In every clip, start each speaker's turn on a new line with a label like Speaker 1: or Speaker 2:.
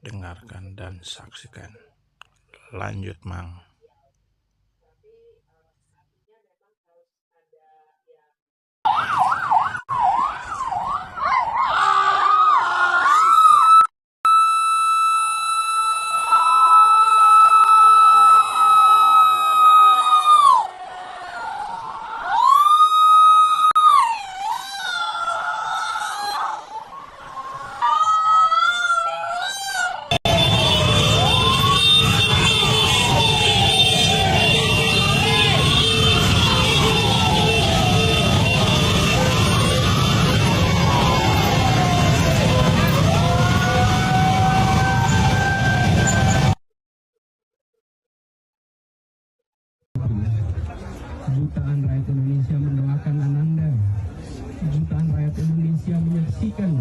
Speaker 1: dengarkan dan saksikan. Lanjut, Mang.
Speaker 2: Jutaan rakyat Indonesia mendoakan Ananda. Jutaan rakyat Indonesia menyaksikan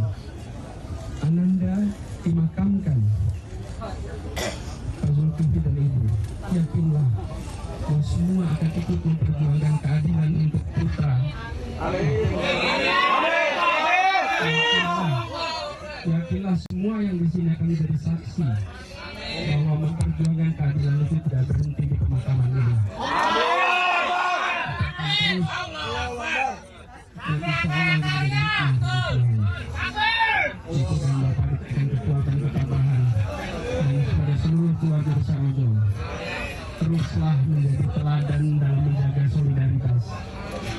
Speaker 2: Ananda dimakamkan. Pak Zulkifli dan Ibu, yakinlah bahwa semua akan ikut memperjuangkan keadilan untuk putra. Yakinlah semua yang di sini akan menjadi saksi bahwa memperjuangkan keadilan itu tidak berhenti di pemakaman ini. Itu dan Bapak diberikan kekuatan ketabahan dan kepada seluruh keluarga besar Ojol, teruslah menjadi teladan dalam menjaga solidaritas.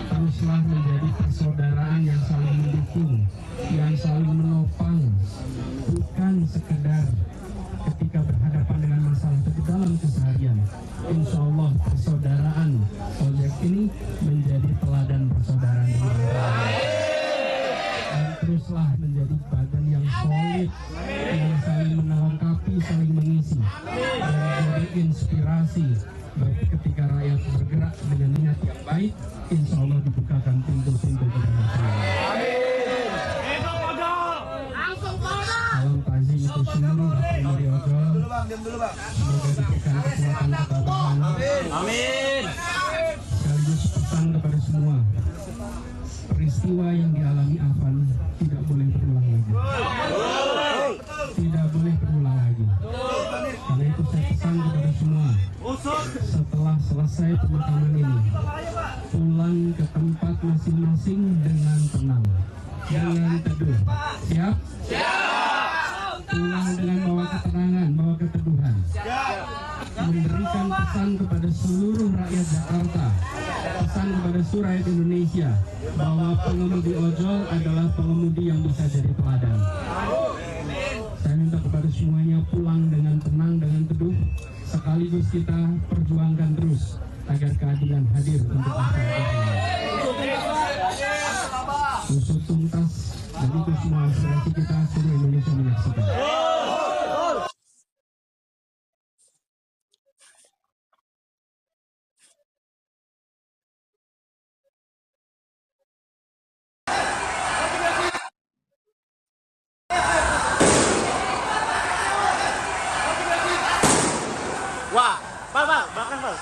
Speaker 2: Teruslah menjadi persaudaraan yang saling mendukung, yang saling menopang, bukan sekedar ketika berhadapan dengan masalah tapi dalam keseharian. Insya Allah persaudaraan proyek ini menjadi teladan persaudaraan dan teruslah menjadi badan yang solid, yang saling melengkapi, saling mengisi, dan menjadi inspirasi ketika rakyat bergerak dengan niat yang baik. Insya Allah dibukakan pintu-pintu keberhasilan. Salam takzim untuk seluruh pendiri Ojol. Semoga diberikan kekuatan ketabahan.
Speaker 3: Amin.
Speaker 2: Sekaligus pesan kepada semua, peristiwa yang dialami Afan tidak boleh berulang lagi. Tidak boleh berulang lagi. Karena itu saya pesan kepada semua, setelah selesai pemakaman ini, pulang ke tempat masing-masing dengan tenang, dengan teduh. Siap? Pulang dengan bawa ketenangan, bawa keteduhan. Memberikan pesan kepada seluruh rakyat Jakarta, pesan kepada seluruh rakyat Indonesia, bahwa pengemudi ojol adalah pengemudi yang bisa jadi teladan. Saya minta kepada semuanya pulang dengan tenang, dengan teduh, sekaligus kita perjuangkan terus agar keadilan hadir untuk usut tuntas, dan itu semua aspirasi kita, seluruh Indonesia menyaksikan.
Speaker 3: Wah, Bang, belakang Bang.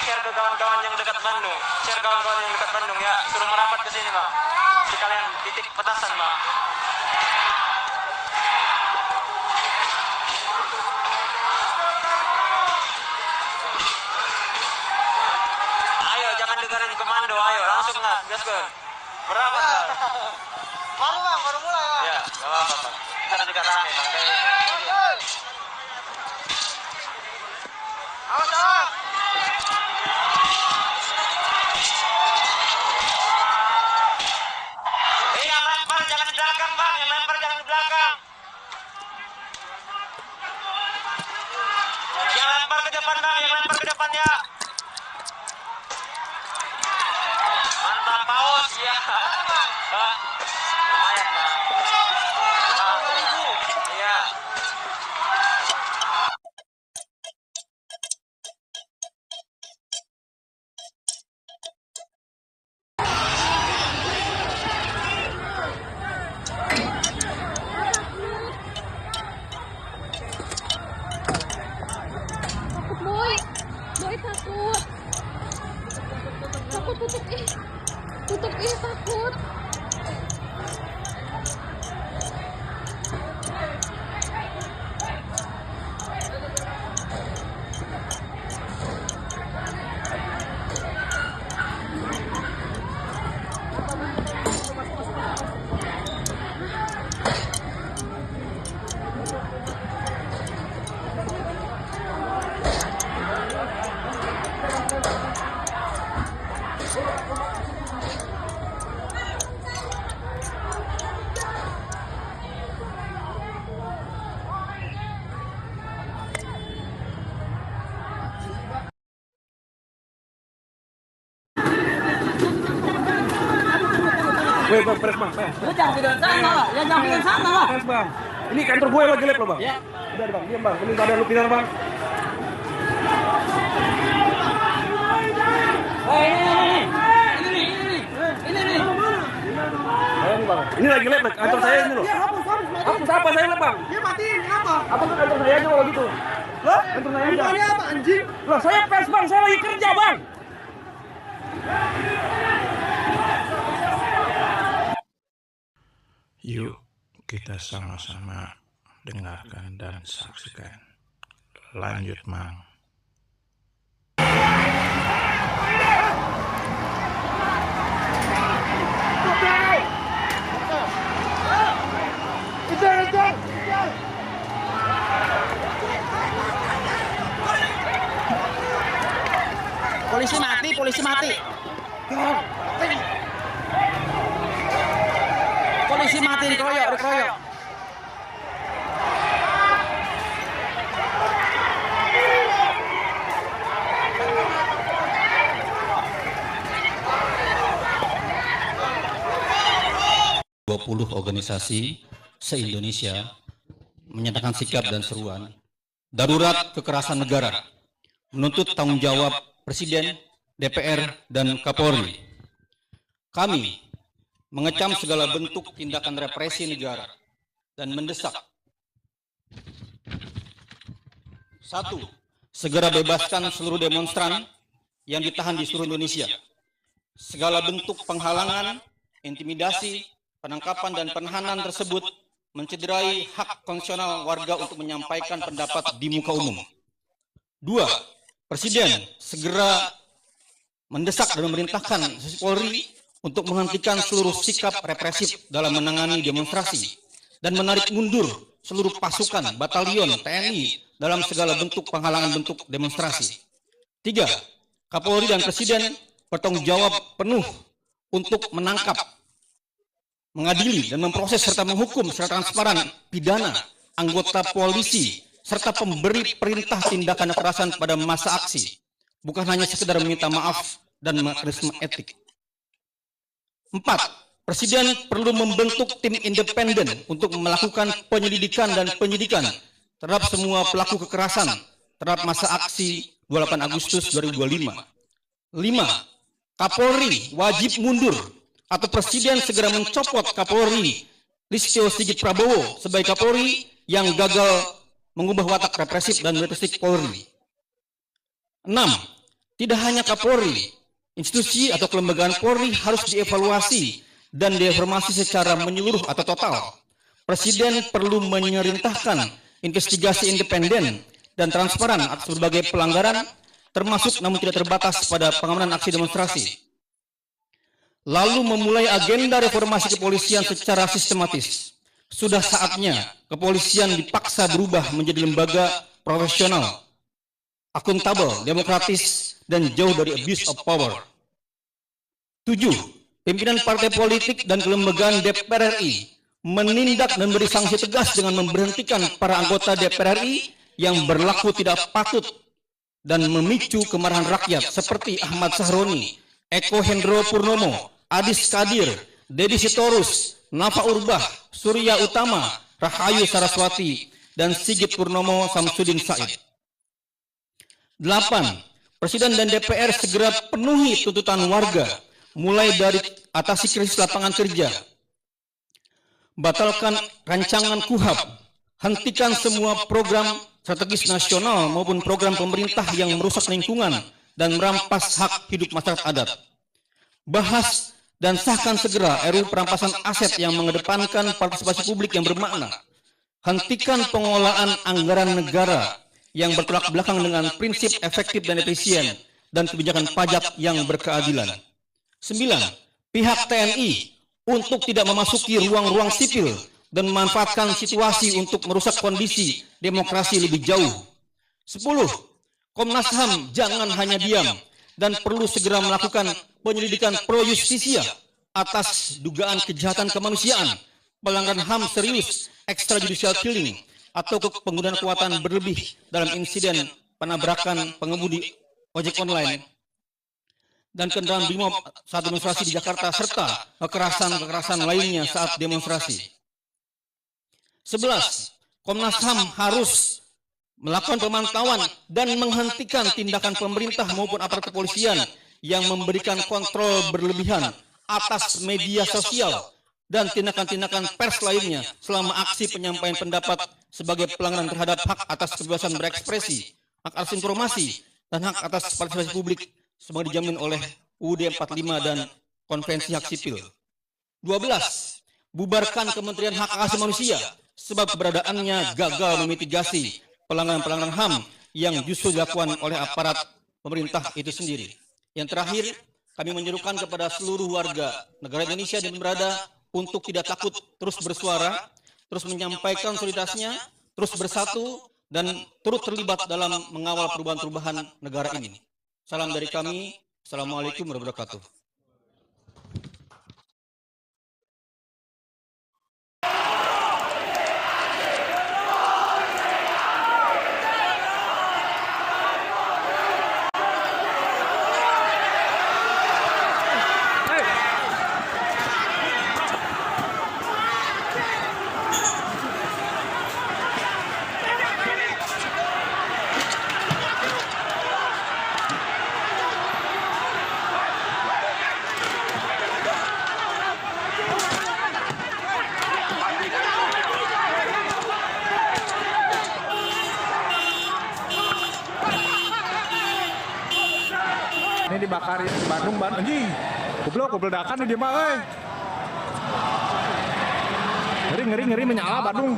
Speaker 3: Share ke kawan-kawan yang dekat Bandung, share kawan-kawan yang dekat Bandung ya, suruh merapat ke sini Bang. Sekalian titik petasan Bang. Ayo jangan dengerin komando, ayo langsung nggak, gaskan. Merapat Bang.
Speaker 4: Baru Bang, baru mulai Bang.
Speaker 3: Ya, nggak apa-apa Bang. Karena juga rame Bang. teman-teman ya. Mantap paus ya. Lumayan bang. Iya.
Speaker 5: Boy, takut. Takut tutup takut.
Speaker 6: Weh bang, pres bang.
Speaker 7: Lu jangan video sama lah, ya jangan video sama lah.
Speaker 6: Pres bang. Ini kantor gue lagi lab loh bang.
Speaker 7: Ya.
Speaker 6: Udah bang, diam bang. Ini gak ada lu pindah bang.
Speaker 7: Ini nih.
Speaker 6: Ini bang. Ini lagi lab kantor saya ini loh. Hapus apa saya lab bang?
Speaker 4: Dia matiin, kenapa?
Speaker 6: Apa tuh kantor saya aja kalau gitu?
Speaker 4: Lah?
Speaker 6: Kantor saya aja.
Speaker 4: Bukannya apa, anjing?
Speaker 6: Lah saya pers bang, saya lagi kerja bang.
Speaker 1: Yuk kita sama-sama dengarkan dan saksikan. Lanjut Mang.
Speaker 7: Polisi mati. Polisi mati dikeroyok.
Speaker 8: Puluh organisasi se-Indonesia menyatakan sikap dan seruan darurat kekerasan negara, menuntut tanggung jawab Presiden, DPR, dan Kapolri. Kami mengecam segala bentuk tindakan represi negara dan mendesak: 1. Segera bebaskan seluruh demonstran yang ditahan di seluruh Indonesia. Segala bentuk penghalangan, intimidasi, penangkapan dan penahanan tersebut mencederai hak konstitusional warga untuk menyampaikan pendapat di muka umum. 2. Presiden segera mendesak dan memerintahkan institusi Polri untuk menghentikan seluruh sikap represif dalam menangani demonstrasi dan menarik mundur seluruh pasukan, batalion, TNI dalam segala bentuk penghalangan bentuk demonstrasi. 3. Kapolri dan Presiden bertanggung jawab penuh untuk menangkap, mengadili dan memproses serta menghukum secara transparan pidana anggota polisi serta pemberi perintah tindakan kekerasan pada masa aksi, bukan hanya sekedar meminta maaf dan mekanisme etik. 4. Presiden perlu membentuk tim independen untuk melakukan penyelidikan dan penyidikan terhadap semua pelaku kekerasan terhadap masa aksi 28 Agustus 2025. 5. Kapolri wajib mundur atau Presiden segera mencopot Kapolri Listio Sigit Prabowo sebagai Kapolri yang gagal mengubah watak represif dan militeristik Polri. 6. Tidak hanya Kapolri, institusi atau kelembagaan Polri harus dievaluasi dan direformasi secara menyeluruh atau total. Presiden perlu memerintahkan investigasi independen dan transparan atas berbagai pelanggaran, termasuk namun tidak terbatas pada pengamanan aksi demonstrasi. Lalu memulai agenda reformasi kepolisian secara sistematis. Sudah saatnya kepolisian dipaksa berubah menjadi lembaga profesional, akuntabel, demokratis, dan jauh dari abuse of power. 7. Pimpinan partai politik dan kelembagaan DPR RI menindak dan beri sanksi tegas dengan memberhentikan para anggota DPR RI yang berlaku tidak patut dan memicu kemarahan rakyat seperti Ahmad Sahroni, Eko Hendro Purnomo, Adis Kadir, Dedi Sitorus, Nafa Urbah, Surya Utama, Rahayu Saraswati, dan Sigit Purnomo Samsudin Said. 8. Presiden dan DPR segera penuhi tuntutan warga, mulai dari atasi krisis lapangan kerja, batalkan rancangan KUHAP, hentikan semua program strategis nasional maupun program pemerintah yang merusak lingkungan dan merampas hak hidup masyarakat adat. Bahas dan sahkan segera RUU perampasan aset yang mengedepankan partisipasi publik yang bermakna. Hentikan pengolahan anggaran negara yang bertolak belakang dengan prinsip efektif dan efisien dan kebijakan pajak yang berkeadilan. 9. Pihak TNI untuk tidak memasuki ruang-ruang sipil dan memanfaatkan situasi untuk merusak kondisi demokrasi lebih jauh. 10. Komnas HAM jangan hanya diam dan perlu segera melakukan penyelidikan pro justisia atas dugaan kejahatan kemanusiaan, pelanggaran HAM serius, extrajudicial killing, atau penggunaan kekuatan berlebih dalam insiden penabrakan pengemudi ojek online dan kendaraan BRIMOB saat demonstrasi di Jakarta, serta kekerasan-kekerasan lainnya saat demonstrasi. 11. Komnas HAM harus melakukan pemantauan dan menghentikan tindakan pemerintah maupun aparat kepolisian yang memberikan kontrol berlebihan atas media sosial dan tindakan-tindakan pers lainnya selama aksi penyampaian pendapat sebagai pelanggaran terhadap hak atas kebebasan berekspresi, hak atas informasi, dan hak atas partisipasi publik sebagai dijamin oleh UUD 45 dan Konvensi Hak Sipil. 12. Bubarkan Kementerian Hak Asasi Manusia sebab keberadaannya gagal memitigasi pelanggaran-pelanggaran HAM yang justru dilakukan oleh aparat pemerintah itu sendiri. Yang terakhir, kami menyerukan kepada seluruh warga negara Indonesia di berada untuk tidak takut terus bersuara, terus menyampaikan solidaritasnya, terus bersatu, dan turut terlibat dalam mengawal perubahan-perubahan negara ini. Salam dari kami. Assalamualaikum warahmatullahi wabarakatuh.
Speaker 1: Ini dibakar di Bandung, anjing. Goblok ledakan di dia mah euy. Ngeri menyala Bandung.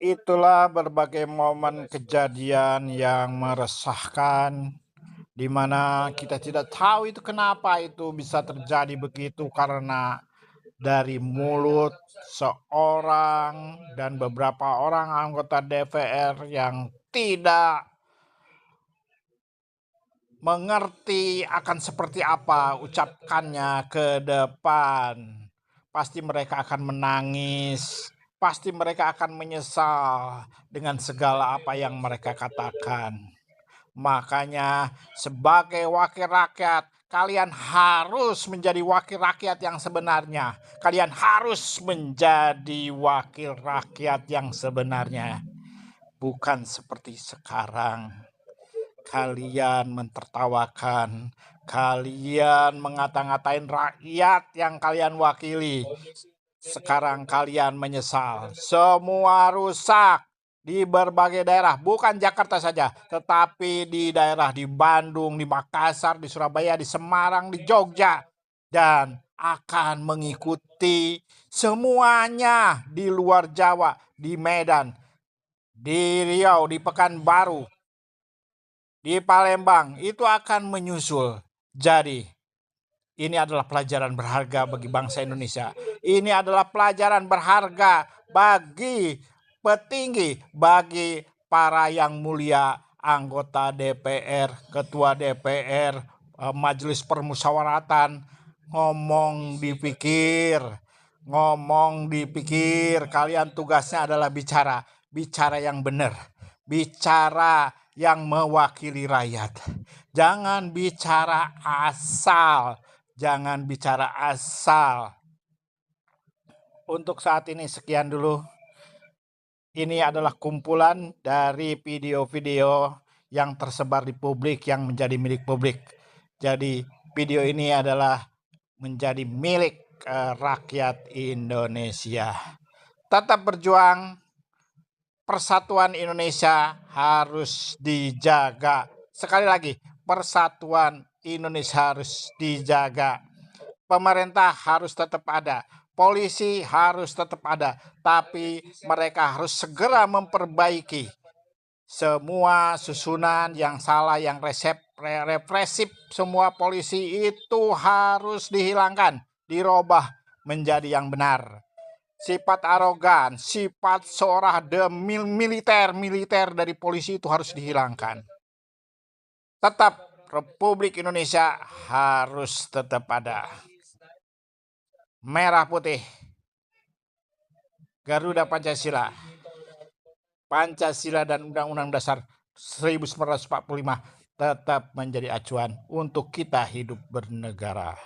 Speaker 1: Itulah berbagai momen kejadian yang meresahkan, di mana kita tidak tahu itu kenapa itu bisa terjadi begitu, karena dari mulut seorang dan beberapa orang anggota DPR yang tidak mengerti akan seperti apa ucapkannya ke depan. Pasti mereka akan menangis, pasti mereka akan menyesal dengan segala apa yang mereka katakan. Makanya sebagai wakil rakyat, kalian harus menjadi wakil rakyat yang sebenarnya. Kalian harus menjadi wakil rakyat yang sebenarnya. Bukan seperti sekarang. Kalian mentertawakan, kalian ngata-ngatain rakyat yang kalian wakili. Sekarang kalian menyesal. Semua rusak di berbagai daerah, bukan Jakarta saja, tetapi di daerah di Bandung, di Makassar, di Surabaya, di Semarang, di Jogja, dan akan mengikuti semuanya di luar Jawa, di Medan, di Riau, di Pekanbaru, di Palembang, itu akan menyusul. Jadi ini adalah pelajaran berharga bagi bangsa Indonesia. Ini adalah pelajaran berharga bagi petinggi, bagi para yang mulia anggota DPR, ketua DPR, majelis permusyawaratan. Ngomong dipikir, ngomong dipikir, kalian tugasnya adalah bicara yang benar, bicara yang mewakili rakyat. Jangan bicara asal, Untuk saat ini sekian dulu. Ini adalah kumpulan dari video-video yang tersebar di publik yang menjadi milik publik. Jadi video ini adalah menjadi milik rakyat Indonesia. Tetap berjuang, persatuan Indonesia harus dijaga. Sekali lagi, persatuan Indonesia harus dijaga. Pemerintah harus tetap ada, polisi harus tetap ada, tapi mereka harus segera memperbaiki semua susunan yang salah, yang represif. Semua polisi itu harus dihilangkan, dirubah menjadi yang benar. Sifat arogan, sifat seorang militer dari polisi itu harus dihilangkan. Tetap Republik Indonesia harus tetap ada. Merah putih, Garuda Pancasila. Pancasila dan Undang-Undang Dasar 1945 tetap menjadi acuan untuk kita hidup bernegara.